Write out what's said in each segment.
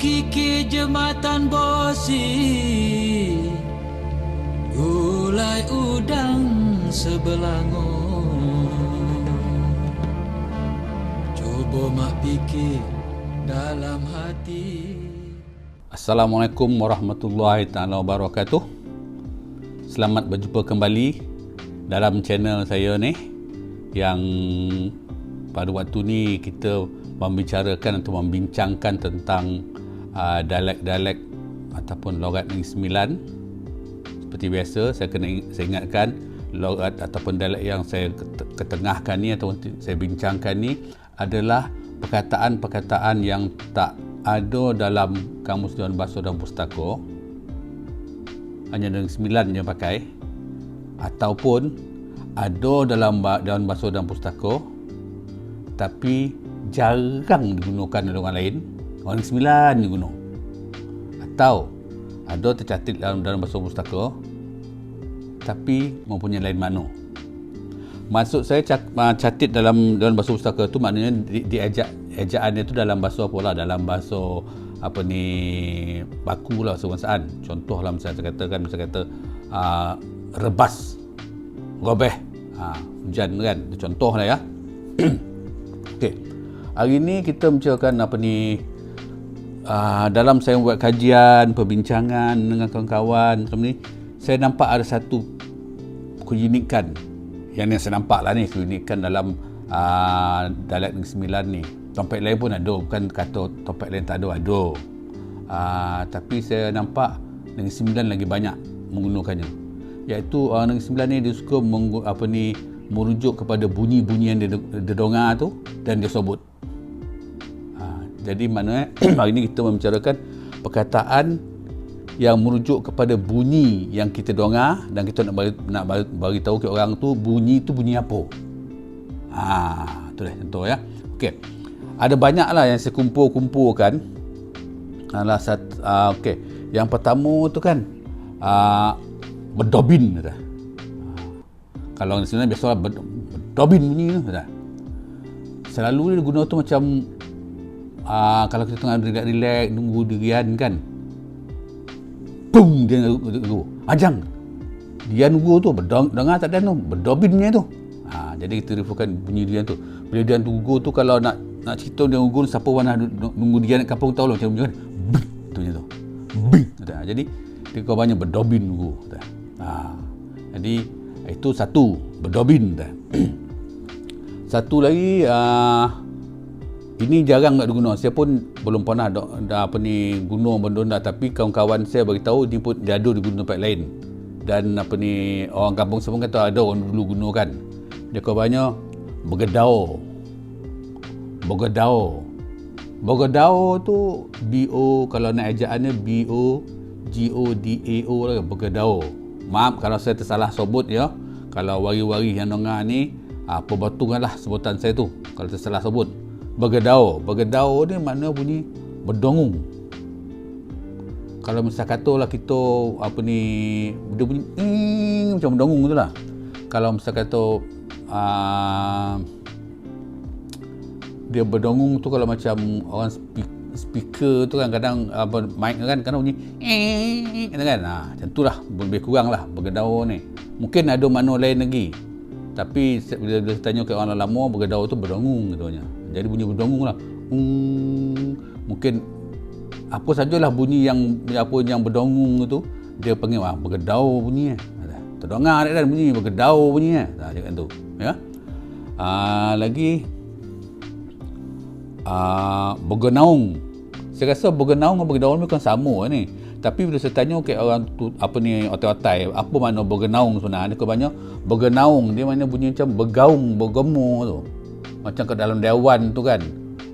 kiki jembatan bosi, gulai udang sebelangon. Coba mak fikir dalam hati. Assalamualaikum warahmatullahi taala wabarakatuh. Selamat berjumpa kembali dalam channel saya ni, yang pada waktu ni kita membicarakan atau membincangkan tentang dialek-dialek ataupun logat Negeri Sembilan. Seperti biasa, saya ingatkan logat ataupun dialek yang saya ketengahkan ni atau saya bincangkan ni adalah perkataan-perkataan yang tak ada dalam Kamus Dewan Bahasa dan Pustaka, hanya Negeri Sembilan je pakai, ataupun ada dalam Dewan Bahasa dan Pustaka tapi jarang digunakan oleh orang lain, orang Negeri Sembilan je guna, atau ada tercatat dalam bahasa pustaka tapi mempunyai lain makna. Maksud saya catat dalam bahasa pustaka tu maknanya ejaan dia tu dalam bahasa apa lah, dalam bahasa apa ni, baku lah, kebangsaan. Contoh lah misalnya saya kata rebas, gobeh, hujan kan, itu contoh lah ya. Okey. Hari ni kita membicarakan apa ni, dalam saya buat kajian, perbincangan dengan kawan-kawan macam ni, saya nampak ada satu keunikan, yang saya nampak lah ni, keunikan dalam dialek Negeri Sembilan ni. Topik lain pun ada, bukan kata topik lain tak ada, tapi saya nampak Negeri Sembilan lagi banyak menggunakannya, iaitu orang Negeri Sembilan ni dia suka merujuk kepada bunyi-bunyi yang dia dengar tu dan dia sebut. Jadi mana hari ini kita membicarakan perkataan yang merujuk kepada bunyi yang kita dengar dan kita nak bagi tahu ke orang tu bunyi apa. Tu dah contoh ya. Okey. Ada banyaklah yang saya kumpulkan. Okey. Yang pertama tu kan berdobin kata. Kalau di sini biasalah berdobin bunyi tu kata. Selalu dia guna tu macam kalau kita tengah relax nunggu dirian kan, boom, dia nunggu ajang dia nunggu tu, dengar tak ada tu berdobinnya tu. Jadi kita referkan bunyi dia tu. Bila dia tunggu tu, kalau nak cerita dia nunggu, siapa pernah nunggu dia nak kampung tahu lah macam kan, tu je tu bing. Jadi dia kau banyak berdobin nunggu. Jadi itu satu, berdobin. Satu lagi, ini jarang nak diguna. Saya pun belum pernah guna benda, tapi kawan-kawan saya beritahu ni pun dia ada diguna tempat lain. Dan orang kampung semua kata ada orang dulu gunakan. Dia kau banyak bergedau. Bergedau tu BO, kalau nak ejaannya BOGODAO lah, bergedau. Maaf kalau saya tersalah sebut ya. Kalau wari-wari yang dengar ni, perbatunganlah sebutan saya tu kalau tersalah sebut. Bergedau ni makna bunyi berdongung. Kalau misal katalah kita dia bunyi macam berdongung tu lah. Kalau misal kata dia berdongung tu, kalau macam orang speaker tu kan, kadang mic kan kadang bunyi kan, macam tu lah, lebih kurang lah bergedau ni. Mungkin ada makna lain lagi, tapi bila tanya ke orang lama, bergedau tu berdongung katanya. Jadi bunyi berdongung lah. Mungkin apa sajalah bunyi yang berdongung tu, dia panggil bergedau bunyi. Terdengar kan bunyi bergedau bunyi. Macam tu ya. Lagi bergenaung. Saya rasa bergenaung dengan bergedau ni bukan sama ni. Tapi bila saya tanya ke orang tu otai-otai, apa makna bergenaung sebenarnya, dia banyak bergenaung, dia makna bunyi macam bergaung, bergema tu. Macam kat dalam dewan tu kan,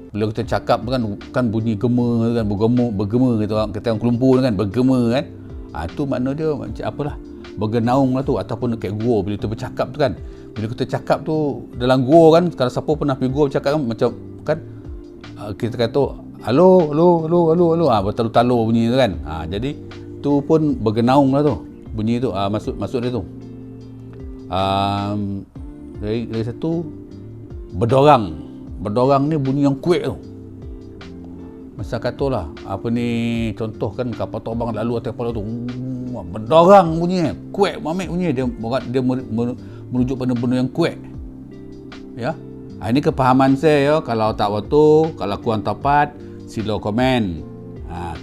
bila kita cakap kan bunyi gema kan, bergema kita orang kelumpur kan, bergema kan. Tu makna dia macam apalah, bergenaung lah tu. Ataupun kat gua bila kita bercakap tu kan, bila kita cakap tu dalam gua kan, kalau siapa pernah pergi gua bercakap kan, macam kan kita kata halo, bertalu-talu bunyi tu kan. Jadi tu pun bergenaung lah tu bunyi tu, maksud dia tu. Dari satu, berdorang ni bunyi yang kuat tu. Masa katalah apa ni, contoh kan kapal terbang lalu atas kepala tu, berdorang bunyinya, kuat mamek bunyinya, dia merujuk pada benda yang kuat. Ya. Ini kepahaman saya ya. Kalau tak waktu, kalau kurang tepat, sila komen.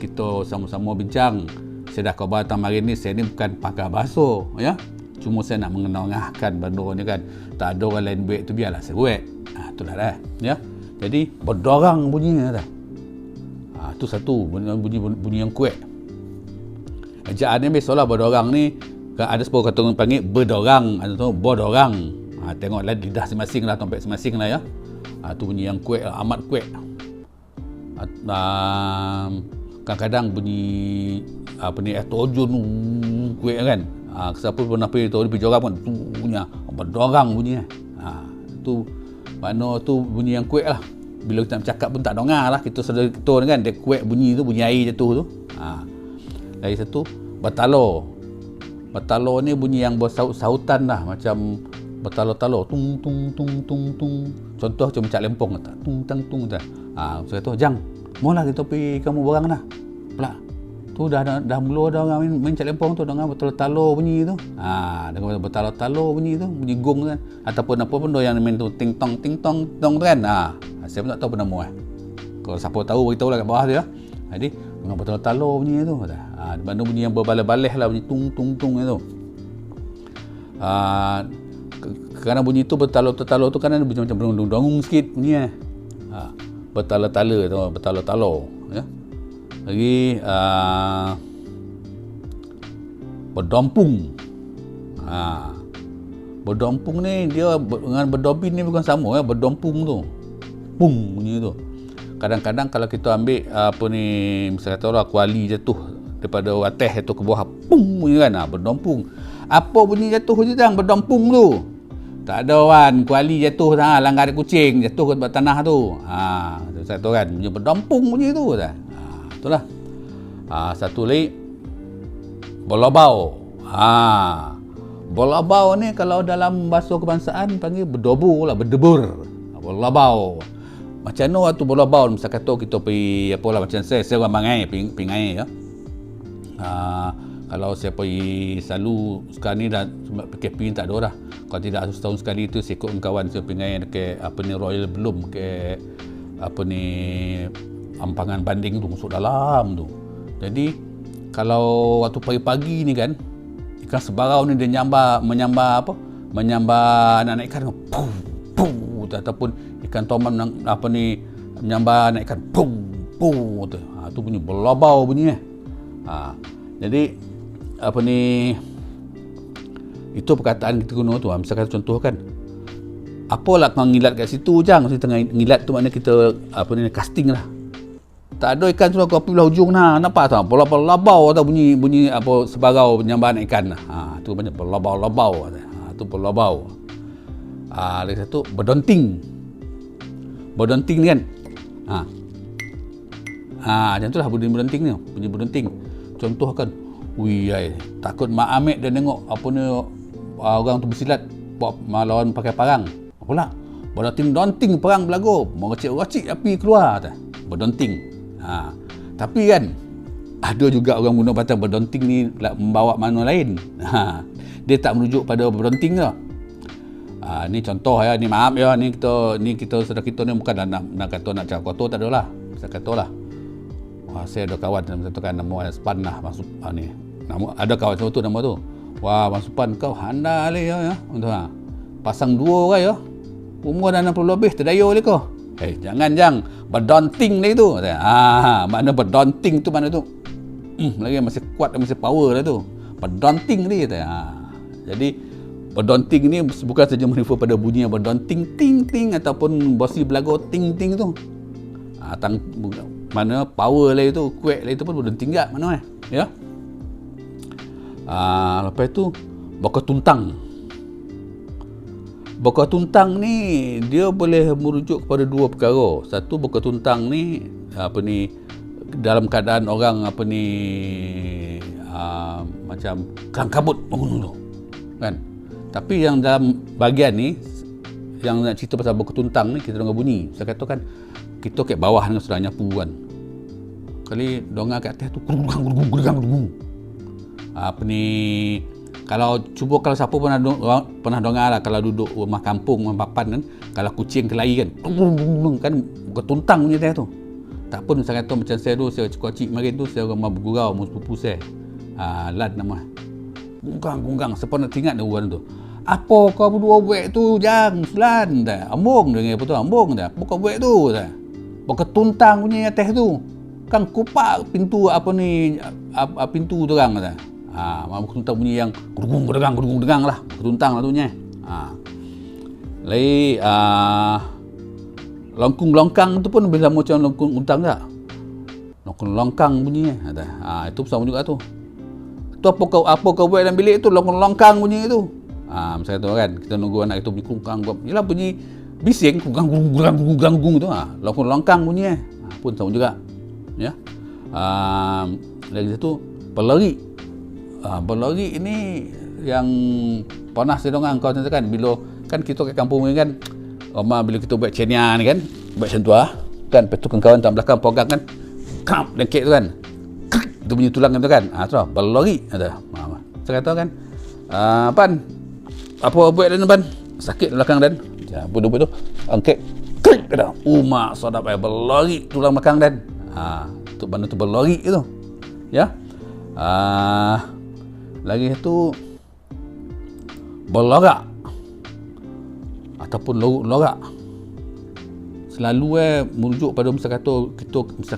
Kita sama-sama bincang. Saya dah khabar datang hari ni, saya ni bukan pakar bahasa ya. Cuma saya nak mengenangkan benda ni kan. Tak ada orang lain buat tu, biarlah saya buat. Itulah dah ya. Jadi berdorang bunyinya dah. Itu satu bunyi yang kuat. Ejaan ni biasalah berdorang ni, ada sebuah kata orang panggil berdorang, ada tu berdorang. Tengoklah lidah masing-masing lah, tompek masing-masing lah ya. Tu bunyi yang kuat, amat kuat. Kadang-kadang bunyi apa ni, tojun kuat kan. Siapa pun nak pergi pergi joram kan, tu bunyi berdorang bunyinya. Tu mana tu bunyi yang kuat lah. Bila kita nak bercakap pun tak dengar lah. Kita sedar kita kan, dia kuat bunyi tu, bunyi air jatuh tu. Lagi satu, bertalor. Bertalor ni bunyi yang bersaut-sautan lah. Macam bertalor-talor. Tung, tung, tung, tung, tung. Contoh macam cak lempong. Tung, tang, tung. Saya kata, Jang, mula kita pergi kamu berang dah. Pelak. Tu dah mula dah orang main cak lempong tu, dengar bertalor-talor bunyi tu. Dengar bertalor-talor bunyi tu, bunyi gong tu kan. Ataupun apa pun yang main tu, ting tong tu kan. Saya pun tak tahu nama Kalau siapa tahu, beritahu lah kat bawah dia. Jadi dengan bertalor-talor bunyi tu. Mana bunyi yang berbalih-balih lah, bunyi tung itu. Kerana bunyi tu bertalor-talor tu kan ada bunyi macam berdongung sikit bunyi. Bertalor-talor tu, bertalor-talor ya. Lagi berdompung. Berdompung ni dia dengan berdomping ni bukan sama ya. Berdompung tu, pung bunyi tu. Kadang-kadang kalau kita ambil apa ni, misalnya kata orang kuali jatuh daripada atas jatuh ke bawah, pung bunyi kan. Berdompung. Apa bunyi jatuh je Jang? Berdompung tu. Tak ada kan, kuali jatuh langgar kucing jatuh ke tanah tu. Saya tahu kan, bunyi berdompung bunyi tu. Itulah. Satu lagi bolabau. Bolabau ni kalau dalam bahasa kebangsaan panggil berdobur lah, berdebur. Bolabau. Macam mana waktu bolabau, misal kata kita pergi apalah, macam saya orang Bangai, Pingai ya. Kalau saya pergi selalu, sekarang ni dah PKP tak ada dah. Kalau tidak setahun sekali tu saya ikut kawan saya Pingai ke apa ni, Royal Bloom ke apa ni, Ampangan Banding tu, masuk dalam tu. Jadi kalau waktu pagi-pagi ni kan, ikan sebarau ni dia menyambar anak ikan, puh puh, ataupun ikan toman apa ni menyambar anak ikan, puh puh tu. Tu bunyi berlabau bunyinya. Jadi apa ni, itu perkataan kita guna tu. Misalkan contoh kan, apalah kau ngilat kat situ Jang? Kita tengah ngilat tu maknanya kita apa ni, casting lah. Tak ada ikan tu kau pergi belah hujung nah. Nampak tak? Berlabau atau bunyi apa sebarau menyambar anak ikan. Tu banyak berlabau. Tu berlabau. Lagi satu berdonting. Berdonting ni kan. Macam tu lah bunyi berdonting ni. Bunyi berdonting. Contoh kan, takut Mak Amit dia tengok apa ni, orang tu bersilat lawan pakai parang. Apalah? Berdonting perang berlagu. Meracik-racik api keluar. Berdonting. Tapi kan ada juga orang guna kata berdonting ni membawa makna lain. Dia tak merujuk pada berdonting ke. Ni contoh ya, ni maaf ya, ni kita saudara kita ni bukan nak kata nak cakap kotor, tak adalah. Saya katalah. Saya ada kawan satu kan, nama Supan lah, masuk ni. Ada kawan satu nama tu. Wah, Bang Supan kau handal ya. Pasang dua orang ya. Umur dah 60 lebih, terdaya oleh kau. Jangan berdonting lagi tu. Makna berdonting tu mana tu? Lagi masih kuat, masih power lah tu. Berdonting ni kata. Jadi berdonting ni bukan saja merefer pada bunyi yang berdonting ting ting ataupun bosi belagu ting ting tu. Mana power lagi tu, kuat lagi tu pun berdonting juga mana ya. Lepas tu bokor tuntang. Bokor tuntang ni dia boleh merujuk kepada dua perkara. Satu, bokor tuntang ni apa ni, dalam keadaan orang apa ni macam kelang kabut bangun tu kan. Tapi yang dalam bahagian ni yang nak cerita pasal bokor tuntang ni, kita dengar bunyi. Saya kata kan, kita kat bawah dengan sedang nyapu kan. kali dongah kat atas tu gerung. Apa ni, kalau siapa pernah dengar lah, kalau duduk rumah kampung, rumah papan kan, kalau kucing kelahi kan, kan ketuntang punya teh tu. Tak pun saya kata macam saya tu, saya cik marin tu, saya rumah bergurau, sepupu saya. Lad nama. Gunggang, siapa nak ingat dia orang tu. Apa kau berdua buat tu, Jang, Sulan dah. Ambung dia apa tu, ambung dah. Apa kau buat tu dah. Pakai tuntang punya atas tu. Kan kupak pintu apa ni, pintu tu orang dah. Mampu tuntang bunyi yang gerung lah. Tuntang lah tu nya. Lagi longkang tu pun bisa macam longkang untang tak? Longkang bunyinya. Itu sama juga tu. Tu apa kau buat dalam bilik tu, longkang bunyi tu. Misalnya tu kan, kita nunggu anak itu bunyi kungkang, yalah bunyi bising kungkang tu. Longkang bunyinya. Pun sama juga. Ya. Lagi satu pelari. Pelari ini yang panas dia orang kau kan, bila kan kita kat kampung ni kan, bila kita buat cenia ni kan, buat macam tu kan, lepas tu kawan tak belakang pegang kan, kram dengkek tu kan, tu bunyi tulang tu kan, tu lah pelari ada. Saya kata kan, Pan, apa buat dan Pan, sakit belakang dan bodoh tu angkat klik dah, mak sedap pelari tulang belakang dan tu benda tu pelari tu ya. Lagi satu berlorak ataupun lorak, selalu merujuk pada misal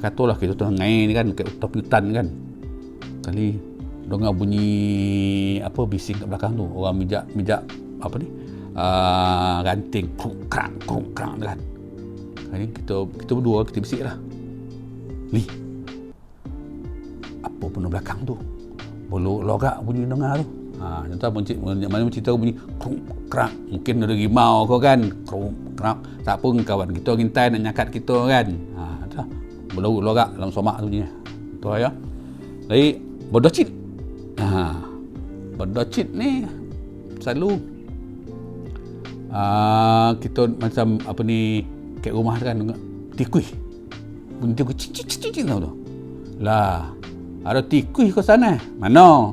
kata lah kita tengah ngai ni kan, kat hutan kan, kali dengar bunyi apa bising kat belakang tu, orang mijak apa ni, ranting kruk krak kan. Kali kita berdua kita bisik lah, Li, apa benda belakang tu, bolok lorak bunyi dengar tu. Contoh mana cerita bunyi kruk krak, mungkin ada rimau kau kan, kruk krak, tak pun kawan kita ngintai nak nyakat kita kan. Bolok lorak dalam somak tu bunyi tu ya. Jadi berdocit. Berdocit ni selalu kita macam apa ni, kat rumah kan tikui, bunyi tikui cicit tau tu lah. Ada tikui ke sana? Mana?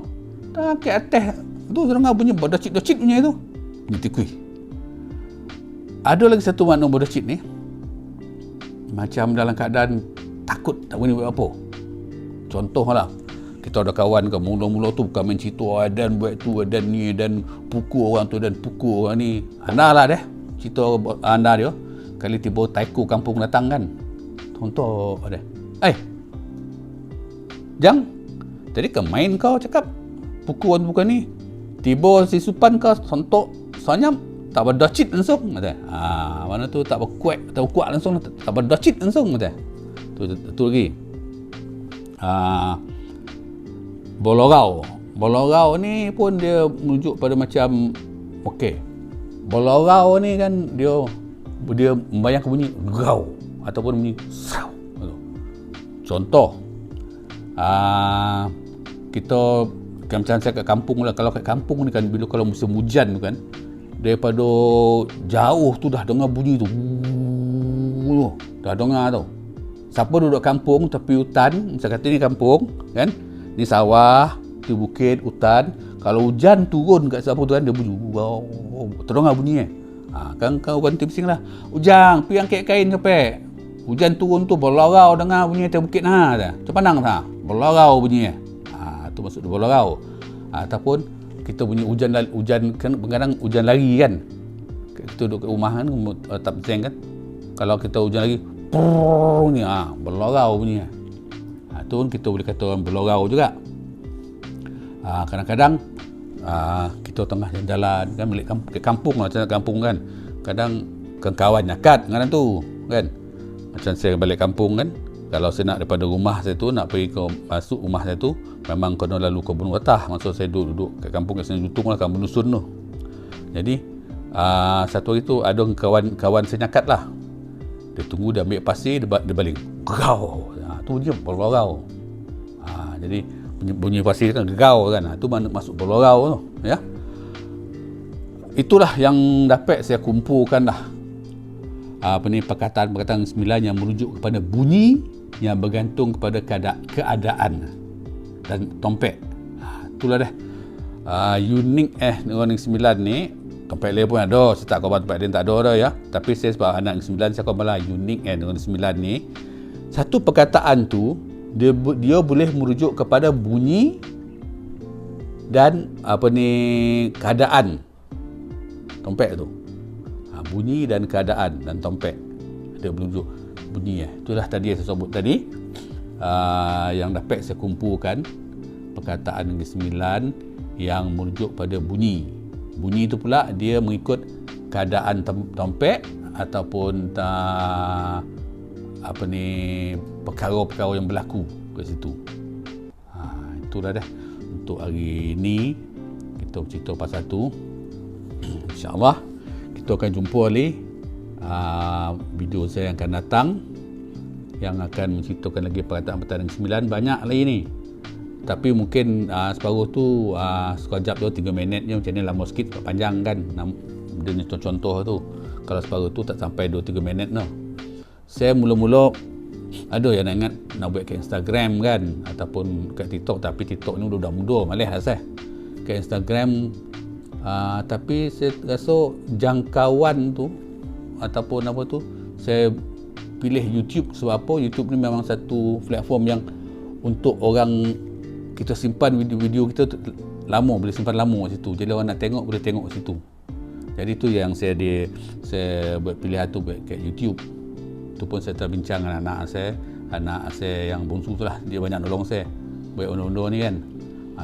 Tak, ke atas tu dengar bunyi berdocit-docit punya itu. Bunyi tikui. Ada lagi satu makna berdocit ni, macam dalam keadaan takut, tak boleh buat apa. Contohlah, kita ada kawan ke, mula-mula tu bukan main cerita dan buat tu dan ni dan pukul orang tu dan pukul orang ni. Anda lah deh, cerita anda dia. Kali tiba taiko kampung datang kan. Contoh ada. Jang, tadi ke main kau cakap pukul orang bukan ni, tiba si Supan kau sontok sanyam tak berdocit langsung kata. Mana tu tak berkuat, tak berkuat langsung, tak berdocit langsung kata. Tu lagi. Bolorau ni pun dia merujuk pada macam okey. Bolorau ni kan dia membayangkan bunyi gau ataupun bunyi saw. Contoh, kita kan macam saya kat kampung lah, kalau kat kampung ni kan, bila kalau musim hujan tu kan, daripada jauh tu dah dengar bunyi tu, dah dengar tau. Siapa duduk kampung tapi hutan, macam kata ni kampung kan, ni sawah, ni bukit, hutan, kalau hujan turun kat siapa tu kan, dia bunyi terdengar bunyi kan kau ganti bising lah, Ujang pergi angkat kain sampai hujan turun tu, berlarau dengar bunyi atas bukit macam pandang berlarau bunyi tu maksud dia berlarau. Ataupun kita bunyi hujan kan, kadang hujan lari kan, kita duduk kat rumah kan, tak bising kan, kalau kita hujan lagi ni berlarau bunyi. Tu pun kita boleh kata orang berlarau juga. Kadang-kadang kita tengah jalan kan, balik kampung lah, macam kampung kan, kadang kawan nyakat kadang tu kan, macam saya balik kampung kan, kalau saya nak daripada rumah saya tu nak pergi ke masuk rumah saya tu, memang kena lalu ke Kebun Watah. Maksud saya duduk kat kampung kat Senang Jutung lah, kampung dusun tu. Jadi satu hari tu ada kawan saya nyakat lah, dia tunggu, dia ambil pasir, dia baling gau, tu dia berlarau. Jadi bunyi pasir kan gegau kan, tu mana masuk berlarau tu ya. Itulah yang dapat saya kumpulkan lah, perkataan-perkataan 9 yang merujuk kepada bunyi yang bergantung kepada keadaan dan tompek. Itulah dah. Unik orang yang 9 ni, tompek lain pun ada. Saya tak kawan tempat dia tak ada dah ya. Tapi saya sebab anak yang 9 saya kawan malah unik orang 9 ni. Satu perkataan tu dia boleh merujuk kepada bunyi dan keadaan tompek tu. Bunyi dan keadaan dan tompek dia merujuk bunyi. Itulah tadi yang saya sebut tadi. Yang dapat saya kumpulkan perkataan yang ke-9 yang merujuk pada bunyi. Bunyi itu pula dia mengikut keadaan tompek ataupun perkara-perkara yang berlaku kat situ. Itulah dah untuk hari ini kita bercerita pasal tu. InsyaAllah kita akan jumpa lagi video saya yang akan datang yang akan menceritakan lagi perkataan-perkataan yang 9. Banyak lagi ni, tapi mungkin separuh tu sekejap tu 3 minit je, macam ni lama sikit, panjang kan dia ni contoh tu. Kalau separuh tu tak sampai 2-3 minit no. Saya mula-mula ada yang nak ingat nak buat ke Instagram kan, ataupun kat TikTok, tapi TikTok ni udah muda malah saya ke Instagram. Tapi saya rasa jangkauan tu ataupun saya pilih YouTube. Sebab apa? YouTube ni memang satu platform yang untuk orang kita simpan video-video kita lama, boleh simpan lama kat situ. Jadi orang nak tengok boleh tengok kat situ. Jadi tu yang saya buat pilihan tu buat kat YouTube. Tu pun saya terbincang dengan anak saya yang bongsu tu lah, dia banyak nolong saya buat benda-benda ni kan.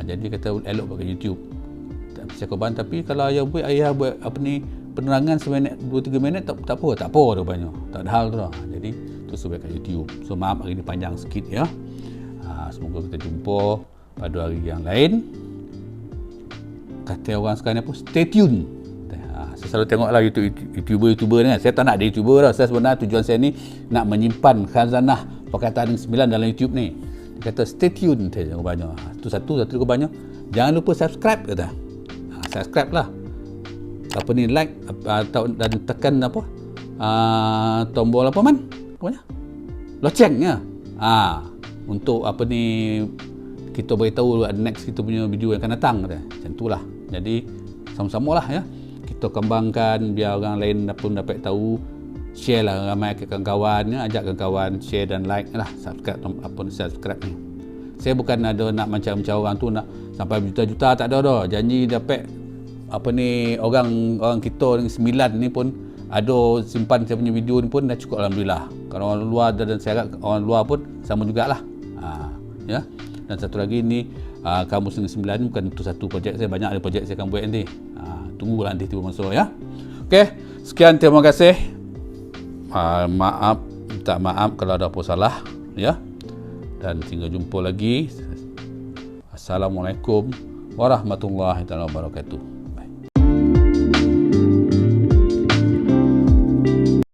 Jadi kata elok buat kat YouTube. Saya korban, tapi kalau ayah buat penerangan seminit 2-3 minit tak apa rupanya, tak ada hal tu lah. Jadi tu saya buat kat YouTube. So maaf hari ni panjang sikit ya. Semoga kita jumpa pada hari yang lain. Kata orang sekarang ni apa? Stay tune. Saya selalu tengoklah YouTuber ni kan. Saya tak nak ada YouTuber lah. Saya sebenarnya tujuan saya ni nak menyimpan khazanah perkataan yang 9 dalam YouTube ni. Dia kata stay tune. Saya jangan banyak. Itu satu banyak. Jangan lupa subscribe kata. Subscribe lah. Like dan tekan tombol loceng ya. Untuk kita beritahu next kita punya video yang akan datang kata. Macam itulah. Jadi sama-sama lah ya. Kita kembangkan biar orang lain pun dapat tahu. Share lah ramai ke kawan-kawan ya. Ajak kawan-kawan share dan like lah. Subscribe ni. Saya bukan ada nak macam orang tu nak sampai juta-juta, tak ada dah. Janji dapat orang kita yang 9 ni pun ada simpan saya punya video ni pun dah cukup alhamdulillah. Kalau orang luar dan saya harap orang luar pun sama jugalah. Ya. Dan satu lagi ni Kamus Negeri Sembilan ni bukan itu satu projek saya, banyak ada projek saya akan buat nanti. Tunggulah nanti tiba masa ya. Okey, sekian, terima kasih. Minta maaf kalau ada apa salah ya. Dan hingga jumpa lagi. Assalamualaikum warahmatullahi wabarakatuh.